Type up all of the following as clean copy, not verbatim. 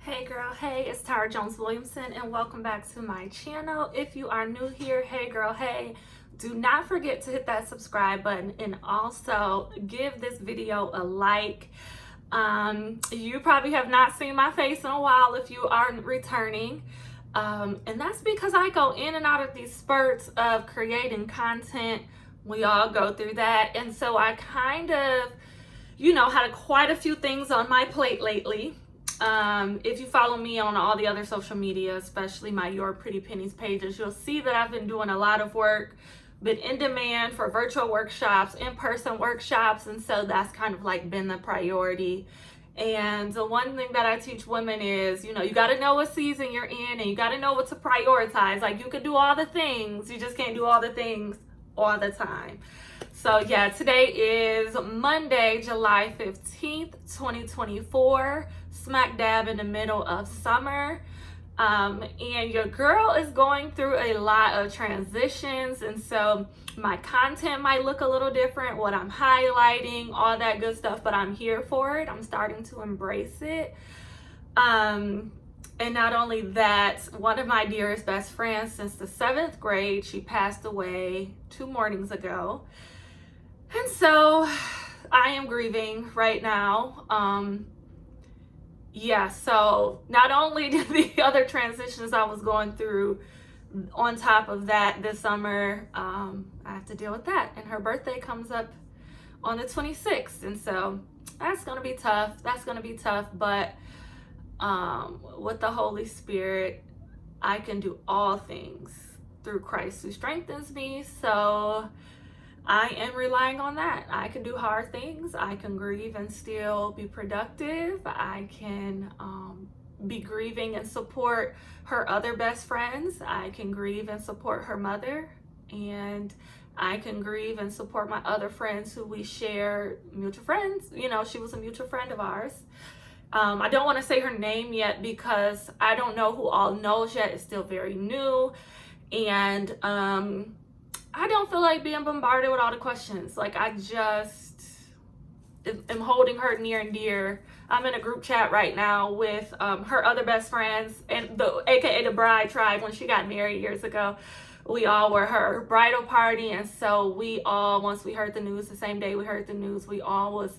Hey girl, hey, it's Tara Jones-Williamson and welcome back to my channel. If you are new here, hey girl, hey, do not forget to hit that subscribe button and also give this video a like. You probably have not seen my face in a while if you are returning. And that's because I go in and out of these spurts of creating content. We all go through that. And so I kind of, had quite a few things on my plate lately. If you follow me on all the other social media, especially my Your Pretty Pennies pages, you'll see that I've been doing a lot of work, been in demand for virtual workshops, in-person workshops, and so that's kind of like been the priority. And the one thing that I teach women is, you got to know what season you're in and you got to know what to prioritize. Like, you can do all the things, you just can't do all the things all the time. So yeah, today is Monday, July 15th, 2024, smack dab in the middle of summer. And your girl is going through a lot of transitions, and so my content might look a little different, what I'm highlighting, all that good stuff, but I'm here for it. I'm starting to embrace it. And not only that, one of my dearest best friends since the 7th grade, she passed away 2 mornings ago. And so I am grieving right now. So not only did the other transitions I was going through, on top of that this summer, I have to deal with that. And her birthday comes up on the 26th. And so that's going to be tough. But with the Holy Spirit, I can do all things through Christ who strengthens me. So I am relying on that. I can do hard things. I can grieve and still be productive. I can be grieving and support her other best friends. I can grieve and support her mother. And I can grieve and support my other friends who we share mutual friends. She was a mutual friend of ours. I don't want to say her name yet because I don't know who all knows yet. It's still very new. And I don't feel like being bombarded with all the questions. Like, I just am holding her near and dear. I'm in a group chat right now with her other best friends and aka the bride tribe. When she got married years ago, we all were her bridal party. And so we all, once we heard the news, the same day we heard the news, we all was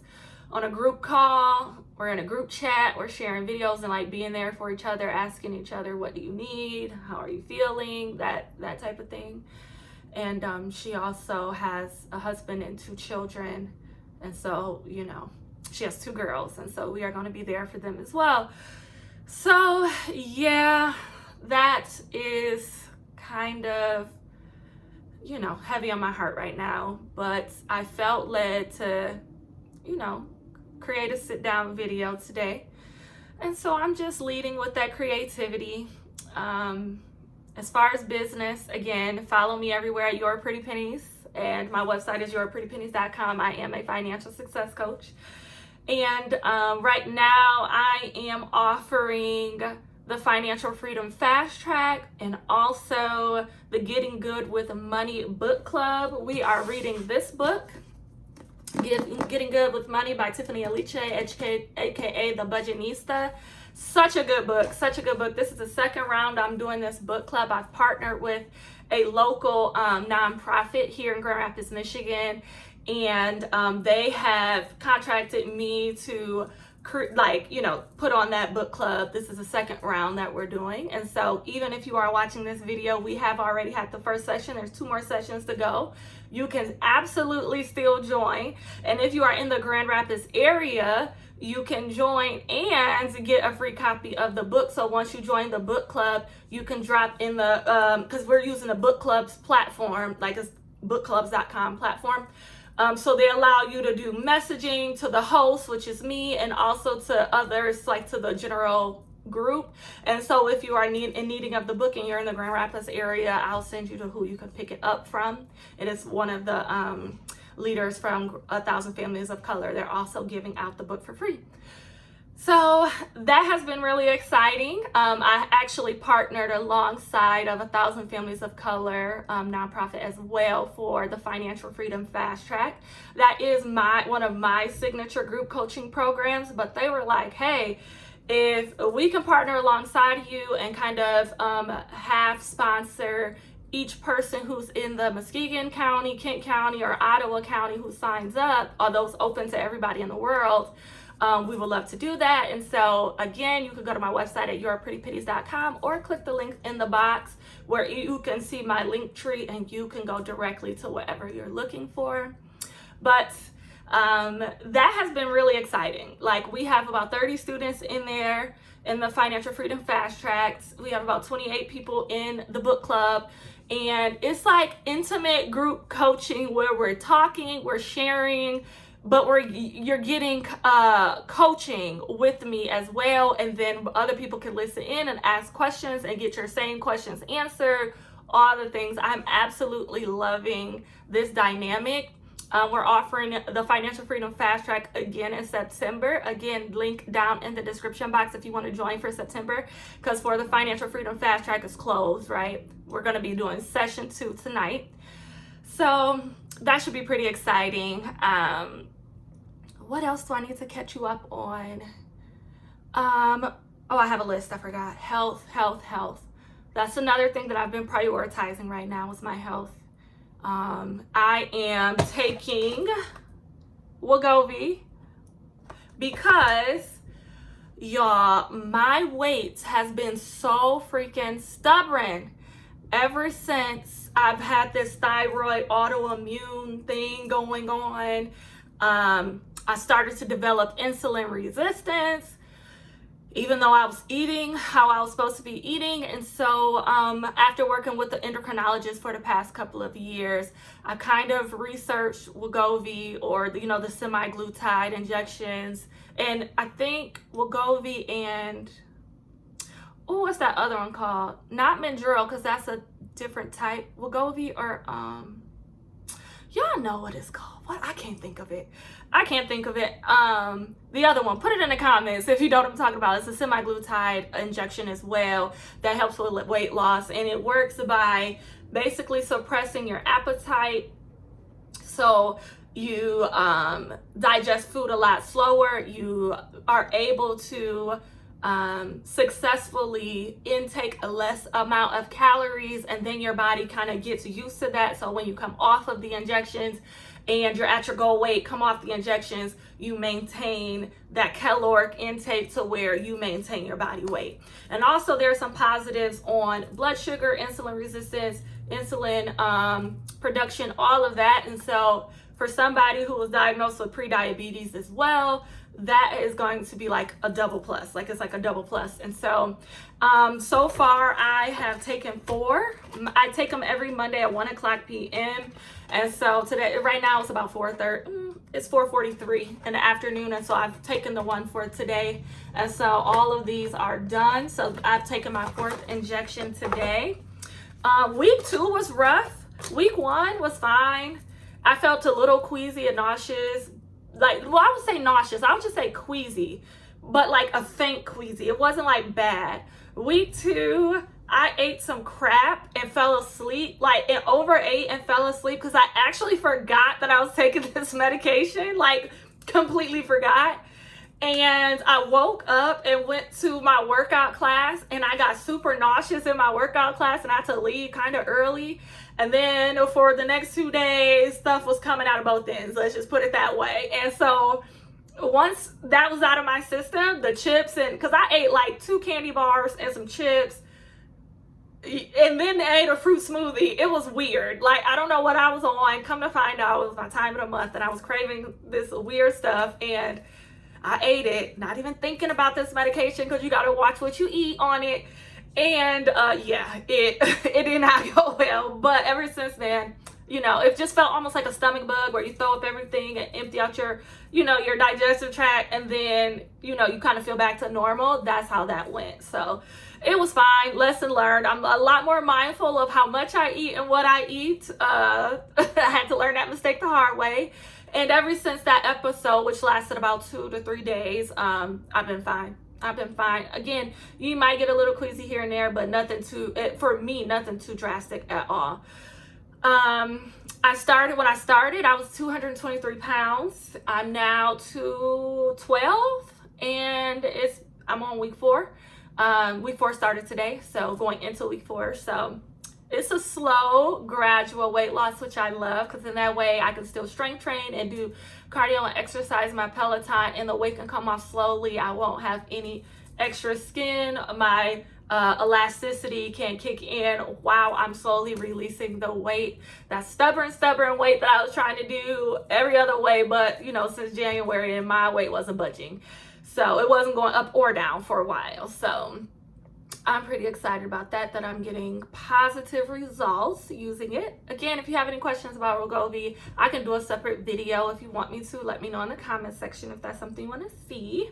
on a group call. We're in a group chat. We're sharing videos and like being there for each other, asking each other, what do you need? How are you feeling? That type of thing. And she also has a husband and 2 children. And so, she has 2 girls. And so we are going to be there for them as well. So, yeah, that is kind of, heavy on my heart right now. But I felt led to, create a sit-down video today. And so I'm just leading with that creativity. As far as business, again, follow me everywhere at Your Pretty Pennies, and my website is yourprettypennies.com. I am a financial success coach, and right now I am offering the Financial Freedom Fast Track and also the Getting Good with Money book club. We are reading this book, Getting Good with Money by Tiffany Aliche, aka the Budgetnista. Such a good book. This is the second round I'm doing this book club. I've partnered with a local nonprofit here in Grand Rapids, Michigan, and they have contracted me to put on that book club. This is the second round that we're doing. And so even if you are watching this video, we have already had the first session. There's 2 more sessions to go. You can absolutely still join. And if you are in the Grand Rapids area, you can join and get a free copy of the book. So once you join the book club, you can drop in the, because we're using the book club's platform, like it's bookclubs.com platform. So they allow you to do messaging to the host, which is me, and also to others, like to the general group. And so if you are in needing of the book and you're in the Grand Rapids area, I'll send you to who you can pick it up from. It is one of the leaders from 1,000 Families of Color. They're also giving out the book for free. So that has been really exciting. I actually partnered alongside of 1,000 Families of Color nonprofit as well for the Financial Freedom Fast Track. That is one of my signature group coaching programs, but they were like, hey, if we can partner alongside you and kind of half sponsor each person who's in the Muskegon County, Kent County, or Ottawa County who signs up, are those open to everybody in the world, we would love to do that. And so again, you can go to my website at yourprettypennies.com or click the link in the box where you can see my link tree and you can go directly to whatever you're looking for. But that has been really exciting. Like, we have about 30 students in there in the Financial Freedom Fast Tracks. We have about 28 people in the book club. And it's like intimate group coaching where we're talking, we're sharing, but you're getting coaching with me as well. And then other people can listen in and ask questions and get your same questions answered, all the things. I'm absolutely loving this dynamic. We're offering the Financial Freedom Fast Track again in September. Again, link down in the description box if you want to join for September, because for the Financial Freedom Fast Track is closed, right? We're going to be doing session 2 tonight. So that should be pretty exciting. What else do I need to catch you up on? Oh, I have a list. I forgot. Health. That's another thing that I've been prioritizing right now is my health. I am taking Wegovy because, y'all, my weight has been so freaking stubborn ever since I've had this thyroid autoimmune thing going on. I started to develop insulin resistance, even though I was eating how I was supposed to be eating. And so after working with the endocrinologist for the past couple of years, I kind of researched Wegovy, or the semaglutide injections. And I think Wegovy and, what's that other one called? Not Manjaro, because that's a different type. Wegovy, or y'all know what it's called. What? I can't think of it. The other one, put it in the comments if you know what I'm talking about. It's a semaglutide injection as well that helps with weight loss, and it works by basically suppressing your appetite, so you digest food a lot slower. You are able to successfully intake a less amount of calories, and then your body kind of gets used to that. So when you come off of the injections and you're at your goal weight, come off the injections, you maintain that caloric intake to where you maintain your body weight. And also there are some positives on blood sugar, insulin resistance, insulin production, all of that. And so for somebody who was diagnosed with pre-diabetes as well, that is going to be like a double plus. Like, it's like a double plus. And so so far I have taken 4. I take them every Monday at 1:00 p.m. And so today, right now it's about 4:30. It's 4:43 in the afternoon. And so I've taken the one for today. And so all of these are done. So I've taken my 4th injection today. Week 2 was rough. Week 1 was fine. I felt a little queasy and nauseous. I would say nauseous. I would just say queasy, but like a faint queasy. It wasn't like bad. Week 2, I ate some crap and fell asleep, and overate and fell asleep because I actually forgot that I was taking this medication, completely forgot. And I woke up and went to my workout class, and I got super nauseous in my workout class, and I had to leave kind of early. And then for the next 2 days, stuff was coming out of both ends. Let's just put it that way. And so once that was out of my system, the chips, and because I ate 2 candy bars and some chips, and then I ate a fruit smoothie. It was weird. I don't know what I was on. Come to find out, it was my time of the month, and I was craving this weird stuff, and I ate it, not even thinking about this medication, because you got to watch what you eat on it. And it did not go well. But ever since then, it just felt almost like a stomach bug where you throw up everything and empty out your digestive tract, and then you kind of feel back to normal. That's how that went. So it was fine. Lesson learned. I'm a lot more mindful of how much I eat and what I eat. I had to learn that mistake the hard way. And ever since that episode, which lasted about 2 to 3 days, I've been fine. Again, you might get a little queasy here and there, but nothing too drastic at all. When I started, I was 223 pounds. I'm now 212, and I'm on week 4. Week 4 started today, so going into week 4. So it's a slow, gradual weight loss, which I love, because in that way I can still strength train and do cardio and exercise my Peloton, and the weight can come off slowly. I won't have any extra skin. My elasticity can kick in while I'm slowly releasing the weight. That stubborn weight that I was trying to do every other way, but since January, and my weight wasn't budging. So it wasn't going up or down for a while. So I'm pretty excited about that I'm getting positive results using it. Again, if you have any questions about Wegovy, I can do a separate video if you want me to. Let me know in the comment section if that's something you want to see.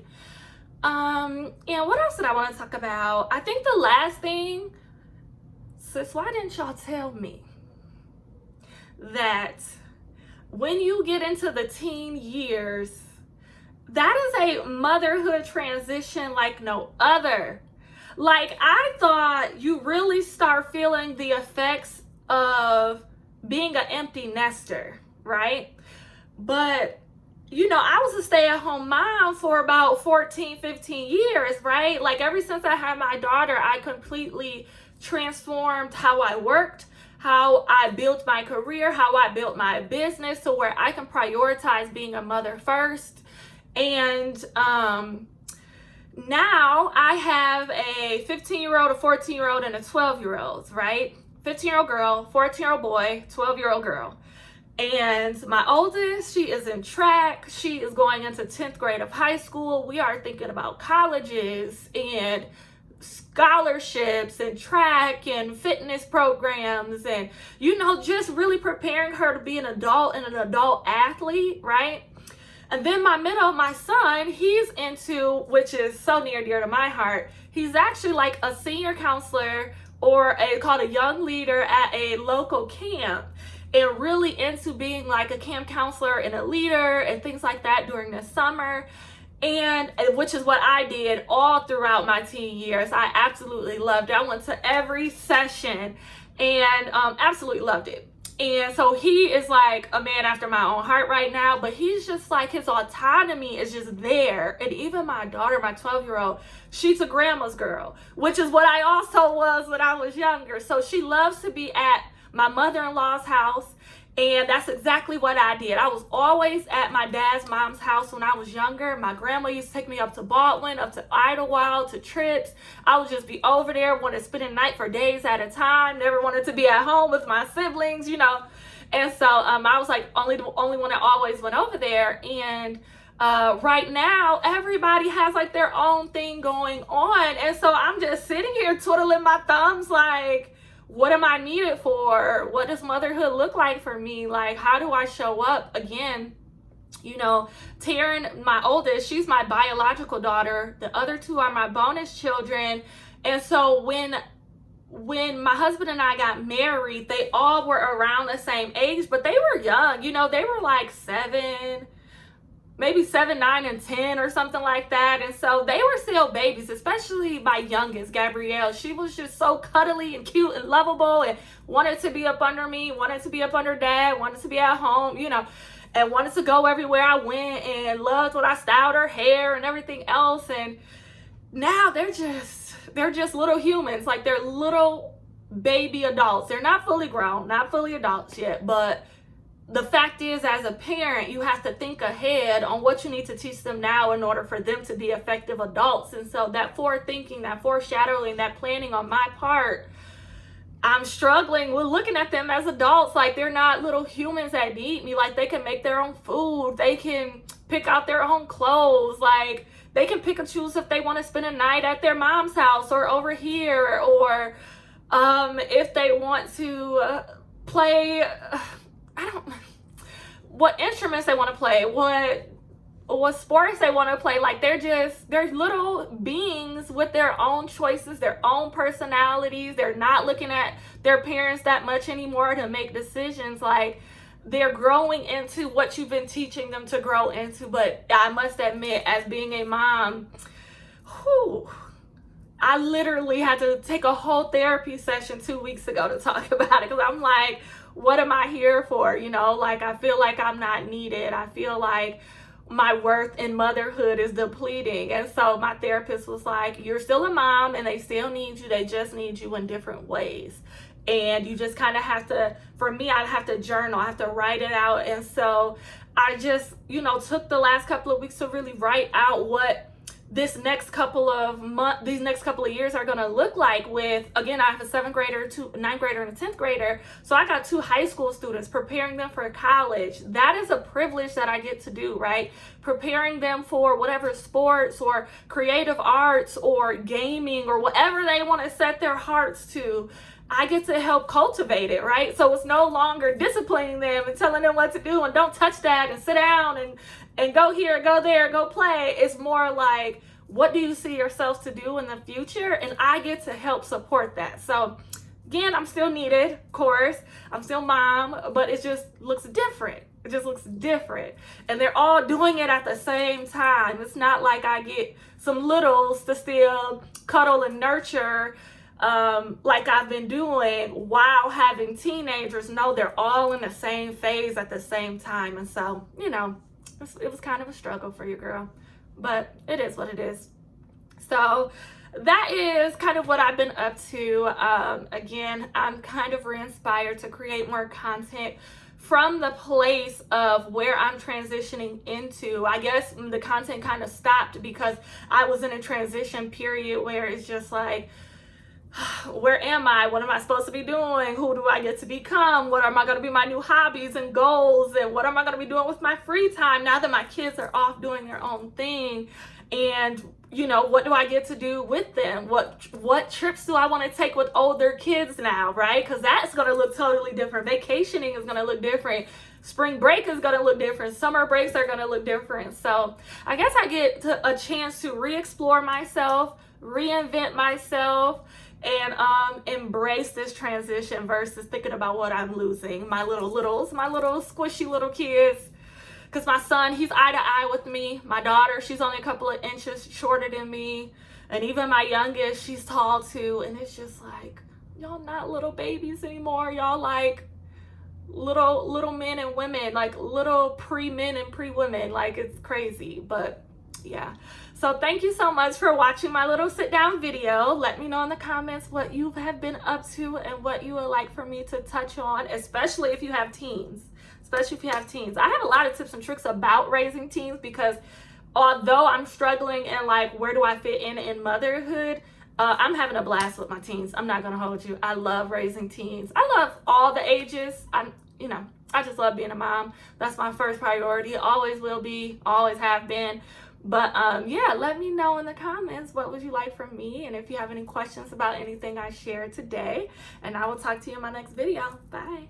And what else did I want to talk about? I think the last thing, sis, why didn't y'all tell me that when you get into the teen years, that is a motherhood transition like no other. Like, I thought you really start feeling the effects of being an empty nester, right? But I was a stay-at-home mom for about 14, 15 years, right? Like, ever since I had my daughter, I completely transformed how I worked, how I built my career, how I built my business to where I can prioritize being a mother first. And now I have a 15-year-old, a 14-year-old, and a 12-year-old, right? 15-year-old girl, 14-year-old boy, 12-year-old girl. And my oldest, she is in track. She is going into 10th grade of high school. We are thinking about colleges and scholarships and track and fitness programs and, just really preparing her to be an adult and an adult athlete, right? And then my son, he's into, which is so near and dear to my heart, he's actually like a senior counselor or called a young leader at a local camp, and really into being like a camp counselor and a leader and things like that during the summer. And which is what I did all throughout my teen years. I absolutely loved it. I went to every session and absolutely loved it. And so he is like a man after my own heart right now, but he's just like, his autonomy is just there. And even my daughter, my 12-year-old, she's a grandma's girl, which is what I also was when I was younger. So she loves to be at my mother-in-law's house, and that's exactly what I did. I was always at my dad's mom's house when I was younger. My grandma used to take me up to Baldwin, up to Idlewild, to trips. I would just be over there, wanted to spend a night for days at a time, never wanted to be at home with my siblings, And so I was like the only one that always went over there. And right now, everybody has like their own thing going on. And so I'm just sitting here twiddling my thumbs like, what am I needed for? What does motherhood look like for me? Like, how do I show up? Again, Taryn, my oldest, she's my biological daughter. The other two are my bonus children. And so when my husband and I got married, they all were around the same age, but they were young. They were like 7, maybe 7, 9, and 10 or something like that. And so they were still babies, especially my youngest, Gabrielle. She was just so cuddly and cute and lovable and wanted to be up under me, wanted to be up under dad, wanted to be at home, and wanted to go everywhere I went, and loved when I styled her hair and everything else. And now they're just little humans. Like, they're little baby adults. They're not fully grown, not fully adults yet, but the fact is, as a parent, you have to think ahead on what you need to teach them now in order for them to be effective adults. And so that forward thinking, that foreshadowing, that planning on my part, I'm struggling with looking at them as adults. Like, they're not little humans that need me. Like, they can make their own food. They can pick out their own clothes. Like, they can pick and choose if they want to spend a night at their mom's house or over here, or if they want to play... what instruments they want to play, what sports they want to play. Like, they're little beings with their own choices, their own personalities. They're not looking at their parents that much anymore to make decisions. Like, they're growing into what you've been teaching them to grow into. But I must admit, as being a mom, I literally had to take a whole therapy session 2 weeks ago to talk about it, because I'm like, what am I here for? Like, I feel like I'm not needed. I feel like my worth in motherhood is depleting. And so my therapist was like, you're still a mom and they still need you. They just need you in different ways. And you just kind of have to, for me, I'd have to journal, I have to write it out. And so I just, took the last couple of weeks to really write out what these next couple of years are going to look like with, again, I have a 7th grader, 9th grader, and a 10th grader. So I got 2 high school students, preparing them for college. That is a privilege that I get to do, right? Preparing them for whatever sports or creative arts or gaming or whatever they want to set their hearts to. I get to help cultivate it, right? So it's no longer disciplining them and telling them what to do and don't touch that and sit down and go here, go there, go play. It's more like, what do you see yourselves to do in the future? And I get to help support that. So again, I'm still needed, of course. I'm still mom, but it just looks different. It just looks different. And they're all doing it at the same time. It's not like I get some littles to still cuddle and nurture like I've been doing while having teenagers. No, they're all in the same phase at the same time. And so, it was kind of a struggle for your girl, but it is what it is. So that is kind of what I've been up to. Again, I'm kind of re-inspired to create more content from the place of where I'm transitioning into. I guess the content kind of stopped because I was in a transition period where it's just like, where am I? What am I supposed to be doing? Who do I get to become? What am I going to be my new hobbies and goals? And what am I going to be doing with my free time now that my kids are off doing their own thing? And, what do I get to do with them? What trips do I want to take with older kids now, right? Because that's going to look totally different. Vacationing is going to look different. Spring break is going to look different. Summer breaks are going to look different. So I guess I get a chance to re-explore myself, reinvent myself, and embrace this transition versus thinking about what I'm losing. My little squishy little kids. Because my son, he's eye to eye with me. My daughter, she's only a couple of inches shorter than me. And even my youngest, she's tall too. And it's just like, y'all not little babies anymore. Y'all like little men and women, like little pre-men and pre-women. Like, it's crazy. But yeah. So thank you so much for watching my little sit down video. Let me know in the comments what you have been up to and what you would like for me to touch on, especially if you have teens. I have a lot of tips and tricks about raising teens because although I'm struggling and like, where do I fit in motherhood? I'm having a blast with my teens. I'm not going to hold you. I love raising teens. I love all the ages. I just love being a mom. That's my first priority. Always will be, always have been. But yeah, let me know in the comments what would you like from me, and if you have any questions about anything I shared today, and I will talk to you in my next video. Bye.